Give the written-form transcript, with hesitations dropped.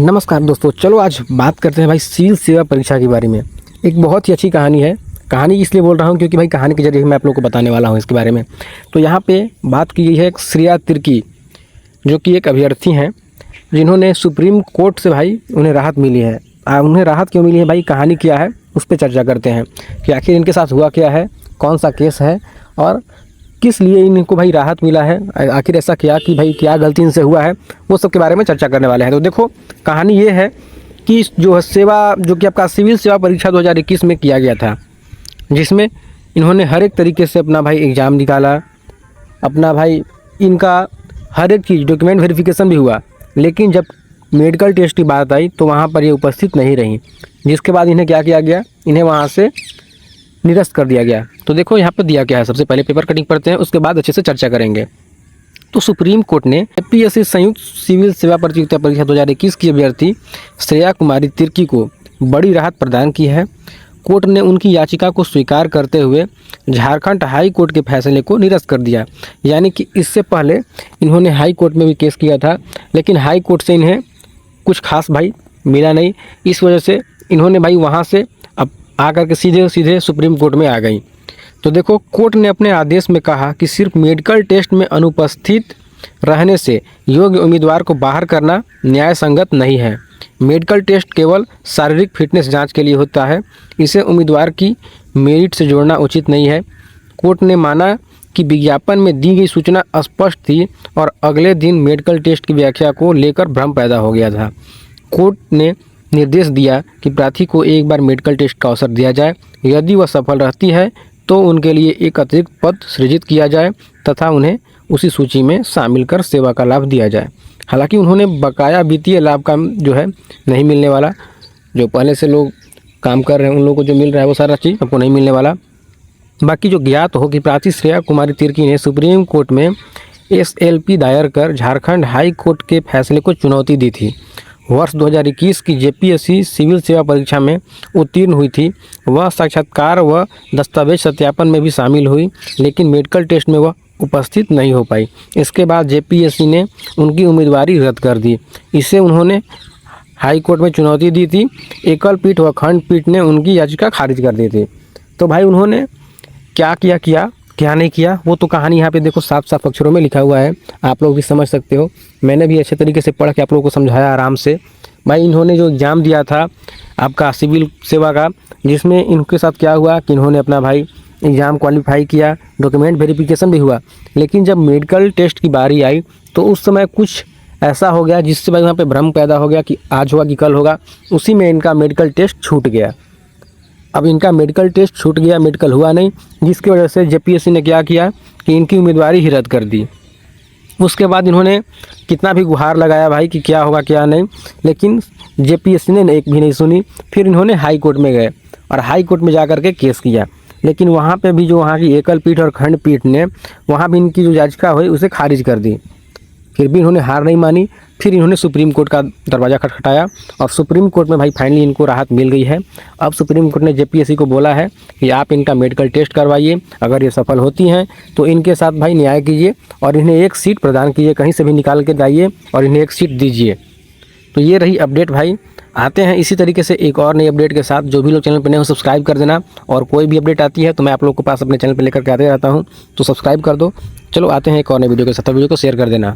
नमस्कार दोस्तों, चलो आज बात करते हैं भाई सिविल सेवा परीक्षा के बारे में। एक बहुत ही अच्छी कहानी है। कहानी इसलिए बोल रहा हूँ क्योंकि भाई कहानी के जरिए मैं आप लोगों को बताने वाला हूँ इसके बारे में। तो यहाँ पे बात की गई है एक श्रेया तिर्की, जो कि एक अभ्यर्थी हैं जिन्होंने सुप्रीम कोर्ट से भाई उन्हें राहत मिली है। उन्हें राहत क्यों मिली है भाई, कहानी क्या है उस पर चर्चा करते हैं कि आखिर इनके साथ हुआ क्या है, कौन सा केस है और किस लिए इनको भाई राहत मिला है, आखिर ऐसा क्या कि भाई क्या गलती इनसे हुआ है, वो सब के बारे में चर्चा करने वाले हैं। तो देखो कहानी ये है कि जो सेवा जो कि आपका सिविल सेवा परीक्षा 2021 में किया गया था, जिसमें इन्होंने हर एक तरीके से अपना भाई एग्ज़ाम निकाला, अपना भाई इनका हर एक चीज़ डॉक्यूमेंट वेरिफिकेशन भी हुआ, लेकिन जब मेडिकल टेस्ट की बात आई तो वहाँ पर ये उपस्थित नहीं रहीं, जिसके बाद इन्हें क्या किया गया, इन्हें वहाँ से निरस्त कर दिया गया। तो देखो यहाँ पर दिया क्या है, सबसे पहले पेपर कटिंग पढ़ते हैं, उसके बाद अच्छे से चर्चा करेंगे। तो सुप्रीम कोर्ट ने APSC संयुक्त सिविल सेवा प्रतियोगिता परीक्षा 2021 की अभ्यर्थी श्रेया कुमारी तिर्की को बड़ी राहत प्रदान की है। कोर्ट ने उनकी याचिका को स्वीकार करते हुए झारखंड हाई कोर्ट के फैसले को निरस्त कर दिया। यानी कि इससे पहले इन्होंने हाई कोर्ट में भी केस किया था, लेकिन हाई कोर्ट से इन्हें कुछ खास भाई मिला नहीं। इस वजह से इन्होंने भाई वहाँ से अब आकर के सीधे सुप्रीम कोर्ट में आ गई। तो देखो कोर्ट ने अपने आदेश में कहा कि सिर्फ मेडिकल टेस्ट में अनुपस्थित रहने से योग्य उम्मीदवार को बाहर करना न्याय संगत नहीं है। मेडिकल टेस्ट केवल शारीरिक फिटनेस जांच के लिए होता है, इसे उम्मीदवार की मेरिट से जोड़ना उचित नहीं है। कोर्ट ने माना कि विज्ञापन में दी गई सूचना स्पष्ट थी और अगले दिन मेडिकल टेस्ट की व्याख्या को लेकर भ्रम पैदा हो गया था। कोर्ट ने निर्देश दिया कि प्रार्थी को एक बार मेडिकल टेस्ट का अवसर दिया जाए। यदि वह सफल रहती है तो उनके लिए एक अतिरिक्त पद सृजित किया जाए तथा उन्हें उसी सूची में शामिल कर सेवा का लाभ दिया जाए। हालांकि उन्होंने बकाया वित्तीय लाभ का जो है नहीं मिलने वाला, जो पहले से लोग काम कर रहे हैं उन लोगों को जो मिल रहा है वो सारा चीज़ आपको नहीं मिलने वाला। बाकी जो ज्ञात हो कि प्रार्थी श्रेया कुमारी तिर्की ने सुप्रीम कोर्ट में SLP दायर कर झारखंड हाई कोर्ट के फैसले को चुनौती दी थी। वर्ष 2021 की JPSC सिविल सेवा परीक्षा में उत्तीर्ण हुई थी। वह साक्षात्कार व दस्तावेज सत्यापन में भी शामिल हुई, लेकिन मेडिकल टेस्ट में वह उपस्थित नहीं हो पाई। इसके बाद JPSC ने उनकी उम्मीदवारी रद्द कर दी। इससे उन्होंने हाई कोर्ट में चुनौती दी थी। एकल पीठ व खंडपीठ ने उनकी याचिका खारिज कर दी थी। तो भाई उन्होंने क्या क्या नहीं किया, वो तो कहानी यहाँ पे देखो साफ साफ अक्षरों में लिखा हुआ है, आप लोग भी समझ सकते हो। मैंने भी अच्छे तरीके से पढ़ के आप लोगों को समझाया आराम से। भाई इन्होंने जो एग्ज़ाम दिया था आपका सिविल सेवा का, जिसमें इनके साथ क्या हुआ कि इन्होंने अपना भाई एग्ज़ाम क्वालिफाई किया, डॉक्यूमेंट वेरिफिकेशन भी हुआ, लेकिन जब मेडिकल टेस्ट की बारी आई तो उस समय कुछ ऐसा हो गया जिससे भाई वहाँ पर भ्रम पैदा हो गया कि आज होगा कि कल होगा। उसी में इनका मेडिकल टेस्ट छूट गया। अब इनका मेडिकल टेस्ट छूट गया, मेडिकल हुआ नहीं, जिसकी वजह से JPSC ने क्या किया कि इनकी उम्मीदवारी ही रद्द कर दी। उसके बाद इन्होंने कितना भी गुहार लगाया भाई कि क्या होगा क्या नहीं, लेकिन JPSC ने एक भी नहीं सुनी। फिर इन्होंने हाई कोर्ट में गए और हाई कोर्ट में जा कर के केस किया, लेकिन वहाँ पे भी जो वहाँ की एकल पीठ और खंडपीठ ने वहाँ भी इनकी जो याचिका हुई उसे खारिज कर दी। फिर भी इन्होंने हार नहीं मानी। फिर इन्होंने सुप्रीम कोर्ट का दरवाज़ा खटखटाया और सुप्रीम कोर्ट में भाई फाइनली इनको राहत मिल गई है। अब सुप्रीम कोर्ट ने JPSC को बोला है कि आप इनका मेडिकल टेस्ट करवाइए, अगर ये सफल होती हैं तो इनके साथ भाई न्याय कीजिए और इन्हें एक सीट प्रदान कीजिए, कहीं से भी निकाल के लाइए और इन्हें एक सीट दीजिए। तो ये रही अपडेट भाई। आते हैं इसी तरीके से एक और नई अपडेट के साथ। जो भी लोग चैनल पर नए हो सब्सक्राइब कर देना, और कोई भी अपडेट आती है तो मैं आप लोग के पास अपने चैनल पर लेकर के आते रहता हूँ, तो सब्सक्राइब कर दो। चलो आते हैं एक और नई वीडियो के साथ, वीडियो को शेयर कर देना।